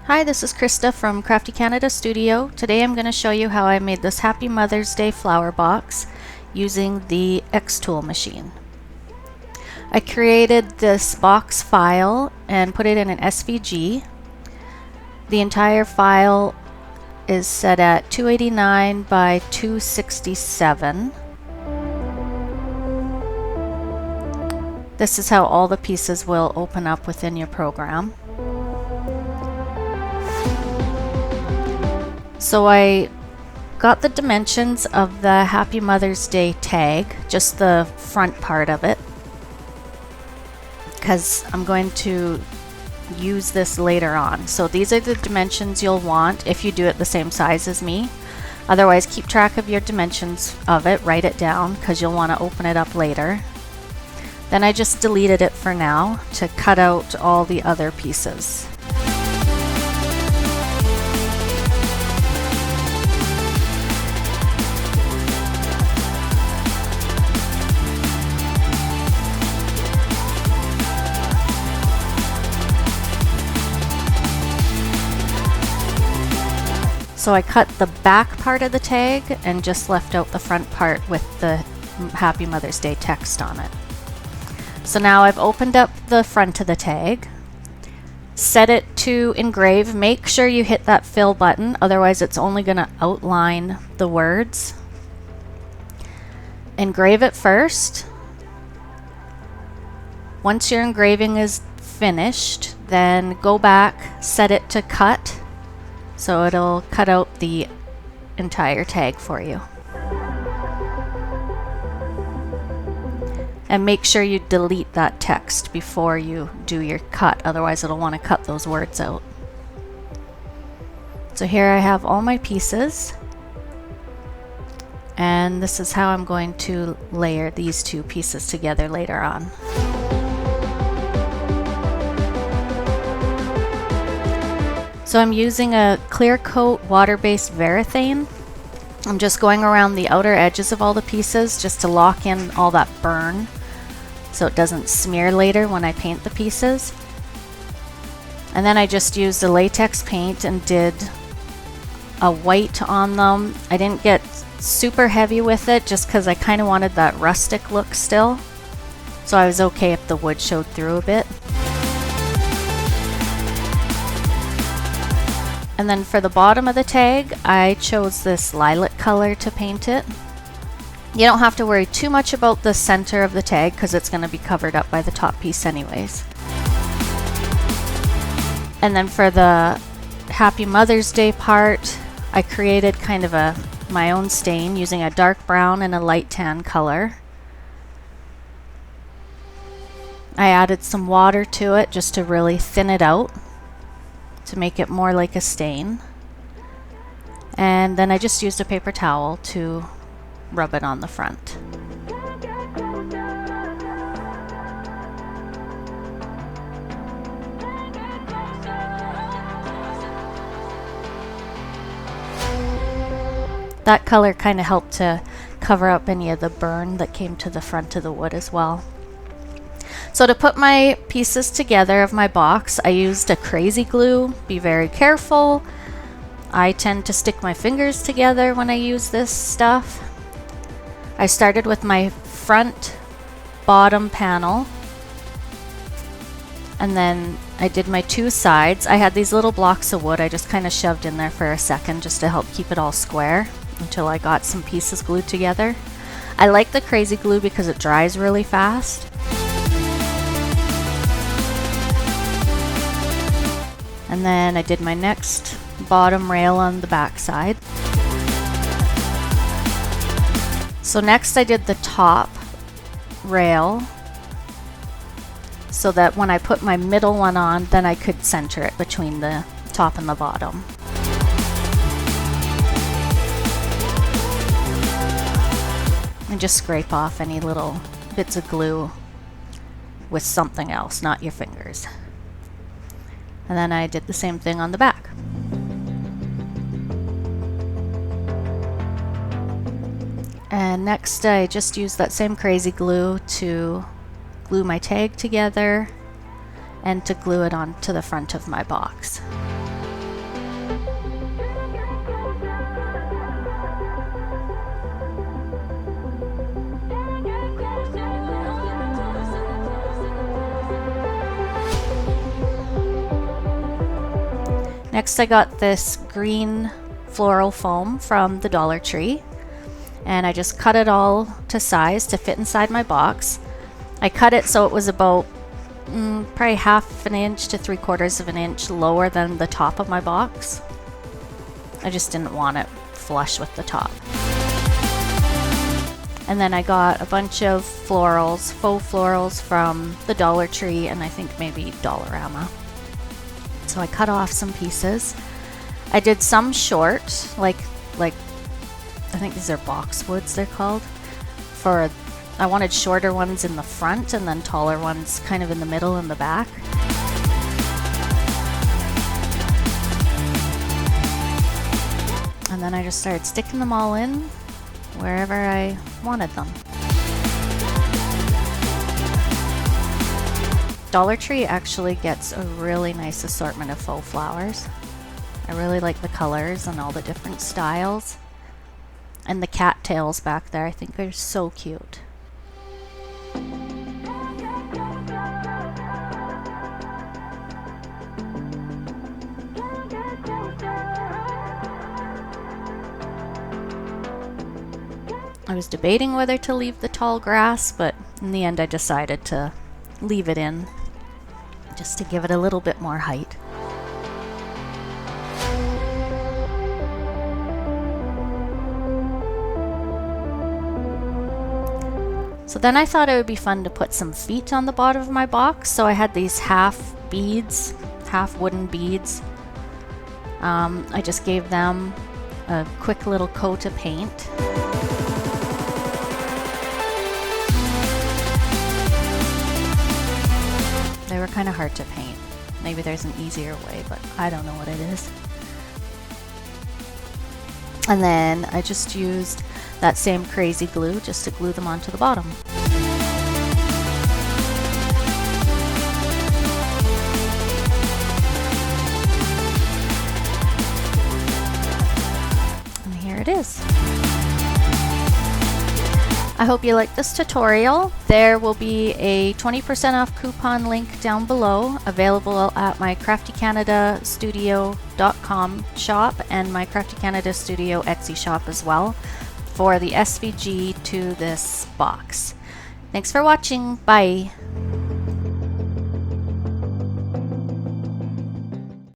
Hi, this is Krista from Crafty Canada Studio. Today I'm going to show you how I made this Happy Mother's Day flower box using the xTool machine. I created this box file and put it in an SVG. The entire file is set at 289 by 267. This is how all the pieces will open up within your program. So I got the dimensions of the Happy Mother's Day tag, just the front part of it, because I'm going to use this later on. So these are the dimensions you'll want if you do it the same size as me. Otherwise, keep track of your dimensions of it, write it down, because you'll want to open it up later. Then I just deleted it for now to cut out all the other pieces. So I cut the back part of the tag and just left out the front part with the Happy Mother's Day text on it. So now I've opened up the front of the tag, set it to engrave. Make sure you hit that fill button, otherwise it's only going to outline the words. Engrave it first. Once your engraving is finished, then go back, set it to cut. So it'll cut out the entire tag for you. And make sure you delete that text before you do your cut, otherwise it'll want to cut those words out. So here I have all my pieces, and this is how I'm going to layer these two pieces together later on. So I'm using a clear coat water-based Varathane. I'm just going around the outer edges of all the pieces just to lock in all that burn so it doesn't smear later when I paint the pieces. And then I just used a latex paint and did a white on them. I didn't get super heavy with it just because I kind of wanted that rustic look still. So I was okay if the wood showed through a bit. And then for the bottom of the tag, I chose this lilac color to paint it. You don't have to worry too much about the center of the tag because it's going to be covered up by the top piece anyways. And then for the Happy Mother's Day part, I created kind of my own stain using a dark brown and a light tan color. I added some water to it just to really thin it out, to make it more like a stain. And then I just used a paper towel to rub it on the front. That color kind of helped to cover up any of the burn that came to the front of the wood as well. So to put my pieces together of my box, I used a crazy glue. Be very careful. I tend to stick my fingers together when I use this stuff. I started with my front bottom panel, and then I did my two sides. I had these little blocks of wood I just kind of shoved in there for a second just to help keep it all square until I got some pieces glued together. I like the crazy glue because it dries really fast. And then I did my next bottom rail on the back side. So next I did the top rail so that when I put my middle one on, then I could center it between the top and the bottom. And just scrape off any little bits of glue with something else, not your fingers. And then I did the same thing on the back. And next I just used that same crazy glue to glue my tag together and to glue it onto the front of my box. Next I got this green floral foam from the Dollar Tree, and I just cut it all to size to fit inside my box. I cut it so it was about probably 1/2 inch to 3/4 of an inch lower than the top of my box. I just didn't want it flush with the top. And then I got a bunch of florals, faux florals from the Dollar Tree and I think maybe Dollarama. So I cut off some pieces. I did some short, like I think these are boxwoods they're called. I wanted shorter ones in the front and then taller ones kind of in the middle and the back. And then I just started sticking them all in wherever I wanted them. Dollar Tree actually gets a really nice assortment of faux flowers. I really like the colors and all the different styles. And the cattails back there I think are so cute. I was debating whether to leave the tall grass, but in the end I decided to leave it in, just to give it a little bit more height. So then I thought it would be fun to put some feet on the bottom of my box, so I had these half beads, half wooden beads. I just gave them a quick little coat of paint. They were kind of hard to paint. Maybe there's an easier way, but I don't know what it is. And then I just used that same crazy glue just to glue them onto the bottom. And here it is. I hope you liked this tutorial. There will be a 20% off coupon link down below, available at my craftycanadastudio.com shop and my Crafty Canada Studio Etsy shop as well for the SVG to this box. Thanks for watching. Bye.